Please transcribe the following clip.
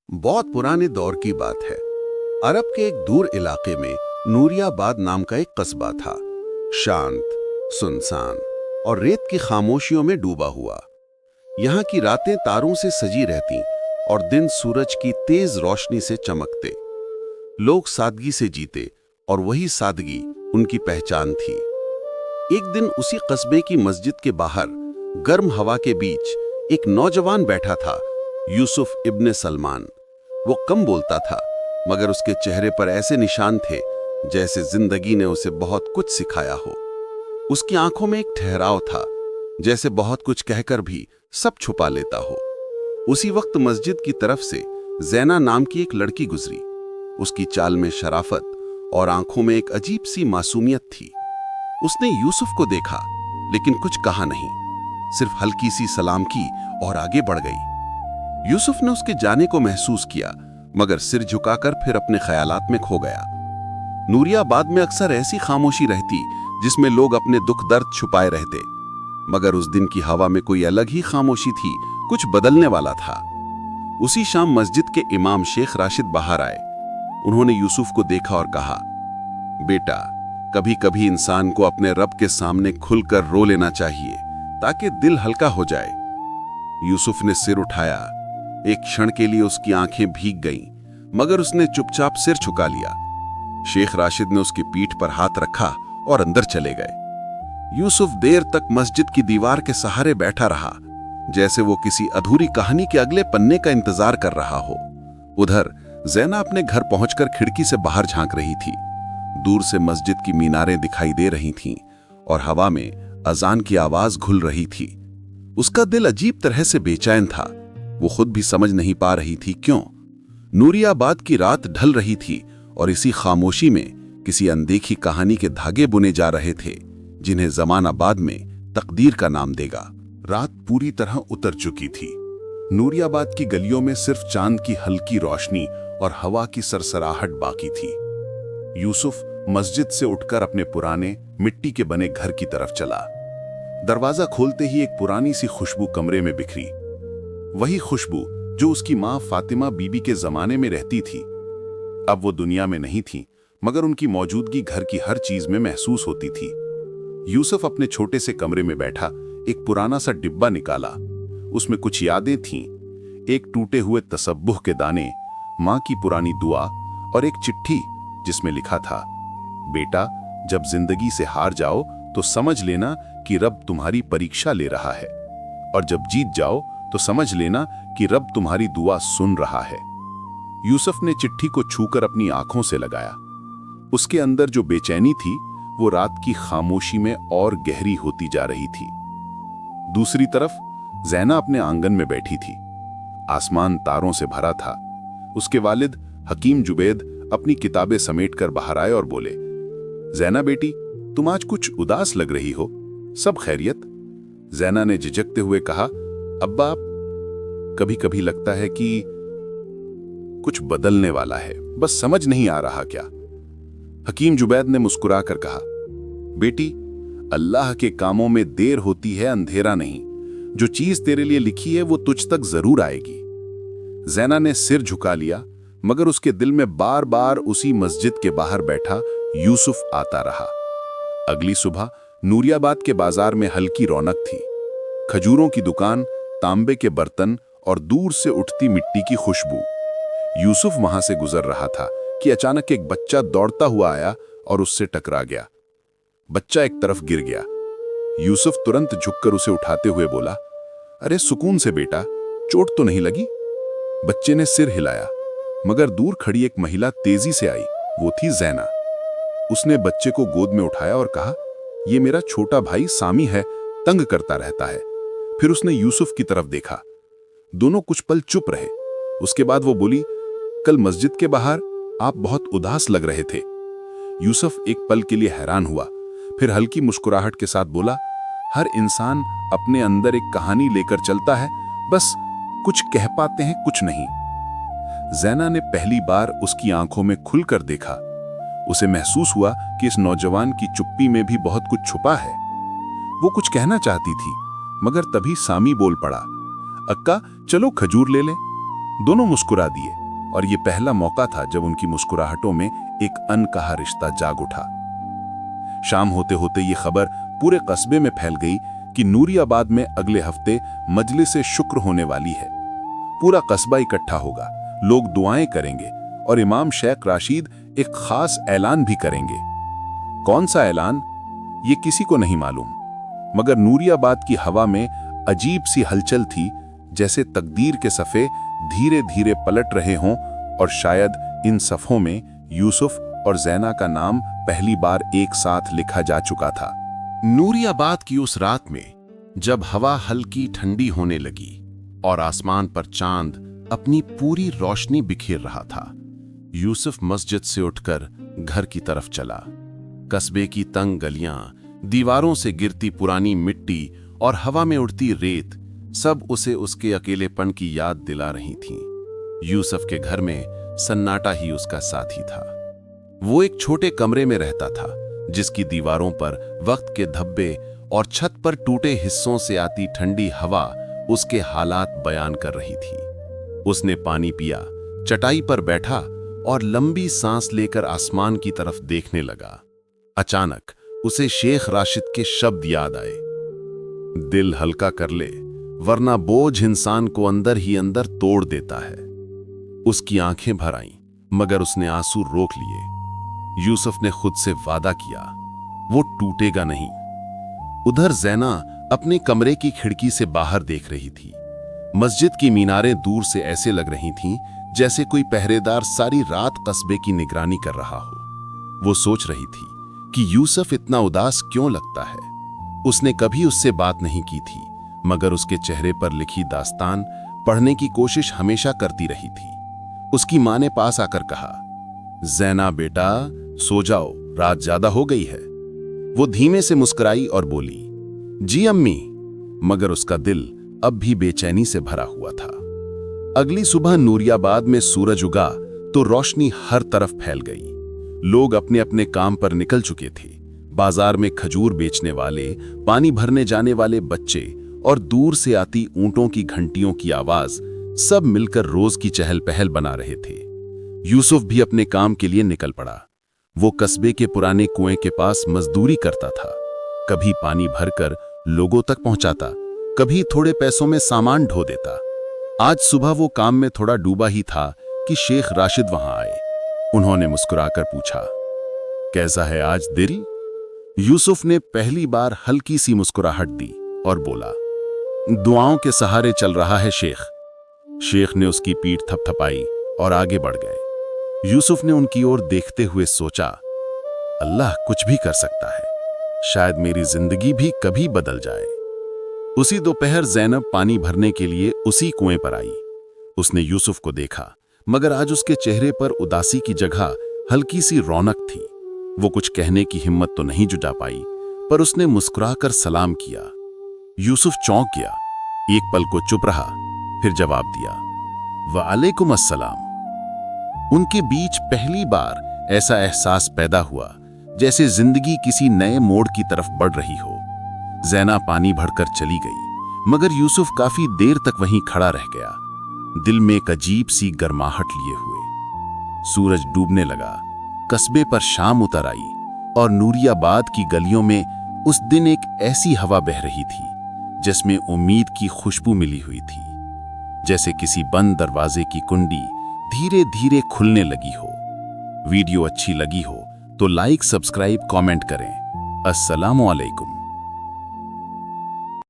बहुत पुराने दौर की बात है। अरब के एक दूर इलाके में नूरियाबाद नाम का एक कस्बा था। शांत, सुनसान और रेत की खामोशियों में डूबा हुआ। यहाँ की रातें तारों से सजी रहती और दिन सूरज की तेज रोशनी से चमकते। लोग सादगी से जीते और वही सादगी उनकी पहचान थी। एक दिन उसी कस्बे की मस्जिद के बाहर गर्म हवा के बीच एक नौजवान बैठा था, यूसुफ इब्ने सलमान। वो कम बोलता था, मगर उसके चेहरे पर ऐसे निशान थे जैसे जिंदगी ने उसे बहुत कुछ सिखाया हो। उसकी आंखों में एक ठहराव था, जैसे बहुत कुछ कहकर भी सब छुपा लेता हो। उसी वक्त मस्जिद की तरफ से जैना नाम की एक लड़की गुजरी। उसकी चाल में शराफत और आंखों में एक अजीब सी मासूमियत थी। उसने यूसुफ को देखा, लेकिन कुछ कहा नहीं, सिर्फ हल्की सी सलाम की और आगे बढ़ गई। यूसुफ ने उसके जाने को महसूस किया, मगर सिर झुकाकर फिर अपने ख्यालात में खो गया। नूरियाबाद में अक्सर ऐसी खामोशी रहती जिसमें लोग अपने दुख दर्द छुपाए रहते, मगर उस दिन की हवा में कोई अलग ही खामोशी थी, कुछ बदलने वाला था। उसी शाम मस्जिद के इमाम शेख राशिद बाहर आए। उन्होंने यूसुफ को देखा और कहा, बेटा, कभी कभी इंसान को अपने रब के सामने खुलकर रो लेना चाहिए ताकि दिल हल्का हो जाए। यूसुफ ने सिर उठाया। एक क्षण के लिए उसकी आंखें भीग गईं, मगर उसने चुपचाप सिर झुका लिया। शेख राशिद ने उसकी पीठ पर हाथ रखा और अंदर चले गए। यूसुफ देर तक मस्जिद की दीवार के सहारे बैठा रहा, जैसे वो किसी अधूरी कहानी के अगले पन्ने का इंतजार कर रहा हो। उधर जैना अपने घर पहुंचकर खिड़की से बाहर झांक रही थी। दूर से मस्जिद की मीनारें दिखाई दे रही थीं और हवा में अजान की आवाज घुल रही थी। उसका दिल अजीब तरह से बेचैन था। वो खुद भी समझ नहीं पा रही थी क्यों। नूरियाबाद की रात ढल रही थी और इसी खामोशी में किसी अनदेखी कहानी के धागे बुने जा रहे थे, जिन्हें जमाना बाद में तकदीर का नाम देगा। रात पूरी तरह उतर चुकी थी। नूरियाबाद की गलियों में सिर्फ चांद की हल्की रोशनी और हवा की सरसराहट बाकी थी। यूसुफ मस्जिद से उठकर अपने पुराने मिट्टी के बने घर की तरफ चला। दरवाजा खोलते ही एक पुरानी सी खुशबू कमरे में बिखरी। वही खुशबू जो उसकी मां फातिमा बीबी के जमाने में रहती थी। अब वो दुनिया में नहीं थी, मगर उनकी मौजूदगी घर की हर चीज में महसूस होती थी। यूसुफ अपने छोटे से कमरे में बैठा एक पुराना सा डिब्बा निकाला। उसमें कुछ यादें थीं, एक टूटे हुए तसब्बुह के दाने, मां की पुरानी दुआ और एक चिट्ठी जिसमें लिखा था, बेटा, जब जिंदगी से हार जाओ तो समझ लेना कि रब तुम्हारी परीक्षा ले रहा है, और जब जीत जाओ तो समझ लेना कि रब तुम्हारी दुआ सुन रहा है। यूसुफ ने चिट्ठी को छूकर अपनी आंखों से लगाया। उसके अंदर जो बेचैनी थी वो रात की खामोशी में और गहरी होती जा रही थी। दूसरी तरफ जैना अपने आंगन में बैठी थी। आसमान तारों से भरा था। उसके वालिद हकीम जुबैद अपनी किताबें समेटकर बाहर आए और बोले, जैना बेटी, तुम आज कुछ उदास लग रही हो, सब खैरियत? जैना ने झिझकते हुए कहा, अब्बा, कभी कभी लगता है कि कुछ बदलने वाला है, बस समझ नहीं आ रहा क्या। हकीम जुबैद ने मुस्कुराकर कहा, बेटी, अल्लाह के कामों में देर होती है, अंधेरा नहीं। जो चीज तेरे लिए लिखी है वो तुझ तक जरूर आएगी। जैना ने सिर झुका लिया, मगर उसके दिल में बार बार उसी मस्जिद के बाहर बैठा यूसुफ आता रहा। अगली सुबह नूरियाबाद के बाजार में हल्की रौनक थी। खजूरों की दुकान, तांबे के बर्तन और दूर से उठती मिट्टी की खुशबू। यूसुफ वहां से गुजर रहा था कि अचानक एक बच्चा दौड़ता हुआ आया और उससे टकरा गया। बच्चा एक तरफ गिर गया। यूसुफ तुरंत झुककर उसे उठाते हुए बोला, अरे सुकून से बेटा, चोट तो नहीं लगी? बच्चे ने सिर हिलाया, मगर दूर खड़ी एक महिला तेजी से आई। वो थी जैना। उसने बच्चे को गोद में उठाया और कहा, यह मेरा छोटा भाई सामी है, तंग करता रहता है। फिर उसने यूसुफ की तरफ देखा। दोनों कुछ पल चुप रहे। उसके बाद वो बोली, कल मस्जिद के बाहर आप बहुत उदास लग रहे थे। यूसुफ एक पल के लिए हैरान हुआ, फिर हल्की मुस्कुराहट के साथ बोला, हर इंसान अपने अंदर एक कहानी लेकर चलता है, बस कुछ कह पाते हैं, कुछ नहीं। जैना ने पहली बार उसकी आंखों में खुलकर देखा। उसे महसूस हुआ कि इस नौजवान की चुप्पी में भी बहुत कुछ छुपा है। वो कुछ कहना चाहती थी, मगर तभी सामी बोल पड़ा, अक्का, चलो खजूर ले लें। दोनों मुस्कुरा दिए और ये पहला मौका था जब उनकी मुस्कुराहटों में एक अनकहा रिश्ता जाग उठा। शाम होते होते ये खबर पूरे कस्बे में फैल गई कि नूरियाबाद में अगले हफ्ते मजलिस शुक्र होने वाली है। पूरा कस्बा इकट्ठा होगा, लोग दुआएं करेंगे और इमाम शेख राशिद एक खास ऐलान भी करेंगे। कौन सा ऐलान, ये किसी को नहीं मालूम, मगर नूरियाबाद की हवा में अजीब सी हलचल थी, जैसे तकदीर के सफ़े धीरे धीरे पलट रहे हों और शायद इन सफ़ों में यूसुफ और जैना का नाम पहली बार एक साथ लिखा जा चुका था। नूरियाबाद की उस रात में जब हवा हल्की ठंडी होने लगी और आसमान पर चांद अपनी पूरी रोशनी बिखेर रहा था, यूसुफ मस्जिद से उठकर घर की तरफ चला। कस्बे की तंग गलियां, दीवारों से गिरती पुरानी मिट्टी और हवा में उड़ती रेत सब उसे उसके अकेलेपन की याद दिला रही थीं। यूसुफ के घर में सन्नाटा ही उसका साथी था। वो एक छोटे कमरे में रहता था, जिसकी दीवारों पर वक्त के धब्बे और छत पर टूटे हिस्सों से आती ठंडी हवा उसके हालात बयान कर रही थी। उसने पानी पिया, चटाई पर बैठा और लंबी सांस लेकर आसमान की तरफ देखने लगा। अचानक उसे शेख राशिद के शब्द याद आए, दिल हल्का कर ले, वरना बोझ इंसान को अंदर ही अंदर तोड़ देता है। उसकी आंखें भर आईं, मगर उसने आंसू रोक लिए। यूसुफ ने खुद से वादा किया, वो टूटेगा नहीं। उधर जैना अपने कमरे की खिड़की से बाहर देख रही थी। मस्जिद की मीनारें दूर से ऐसे लग रही थीं जैसे कोई पहरेदार सारी रात कस्बे की निगरानी कर रहा हो। वो सोच रही थी कि यूसुफ इतना उदास क्यों लगता है। उसने कभी उससे बात नहीं की थी, मगर उसके चेहरे पर लिखी दास्तान पढ़ने की कोशिश हमेशा करती रही थी। उसकी माँ ने पास आकर कहा, जैना बेटा सो जाओ, रात ज्यादा हो गई है। वो धीमे से मुस्कुराई और बोली, जी अम्मी, मगर उसका दिल अब भी बेचैनी से भरा हुआ था। अगली सुबह नूरियाबाद में सूरज उगा तो रोशनी हर तरफ फैल गई। लोग अपने अपने काम पर निकल चुके थे। बाजार में खजूर बेचने वाले, पानी भरने जाने वाले बच्चे और दूर से आती ऊंटों की घंटियों की आवाज सब मिलकर रोज की चहल पहल बना रहे थे। यूसुफ भी अपने काम के लिए निकल पड़ा। वो कस्बे के पुराने कुएं के पास मजदूरी करता था। कभी पानी भरकर लोगों तक पहुंचाता, कभी थोड़े पैसों में सामान ढो देता। आज सुबह वो काम में थोड़ा डूबा ही था कि शेख राशिद वहां आए। उन्होंने मुस्कुराकर पूछा, कैसा है आज दिल? यूसुफ ने पहली बार हल्की सी मुस्कुराहट दी और बोला, दुआओं के सहारे चल रहा है शेख। शेख ने उसकी पीठ थपथपाई और आगे बढ़ गए। यूसुफ ने उनकी ओर देखते हुए सोचा, अल्लाह कुछ भी कर सकता है, शायद मेरी जिंदगी भी कभी बदल जाए। उसी दोपहर ज़ैनब पानी भरने के लिए उसी कुएं पर आई। उसने यूसुफ को देखा, मगर आज उसके चेहरे पर उदासी की जगह हल्की सी रौनक थी। वो कुछ कहने की हिम्मत तो नहीं जुटा पाई, पर उसने मुस्कुराकर सलाम किया। यूसुफ चौंक गया, एक पल को चुप रहा, फिर जवाब दिया, वालेकुम अस्सलाम। उनके बीच पहली बार ऐसा एहसास पैदा हुआ जैसे जिंदगी किसी नए मोड़ की तरफ बढ़ रही हो। ज़ैना पानी भरकर चली गई, मगर यूसुफ काफी देर तक वहीं खड़ा रह गया, दिल में एक अजीब सी गर्माहट लिए हुए। सूरज डूबने लगा, कस्बे पर शाम उतर आई और नूरियाबाद की गलियों में उस दिन एक ऐसी हवा बह रही थी जिसमें उम्मीद की खुशबू मिली हुई थी, जैसे किसी बंद दरवाजे की कुंडी धीरे धीरे खुलने लगी हो। वीडियो अच्छी लगी हो तो लाइक, सब्सक्राइब, कमेंट करें। अस्सलामु अलैकुम।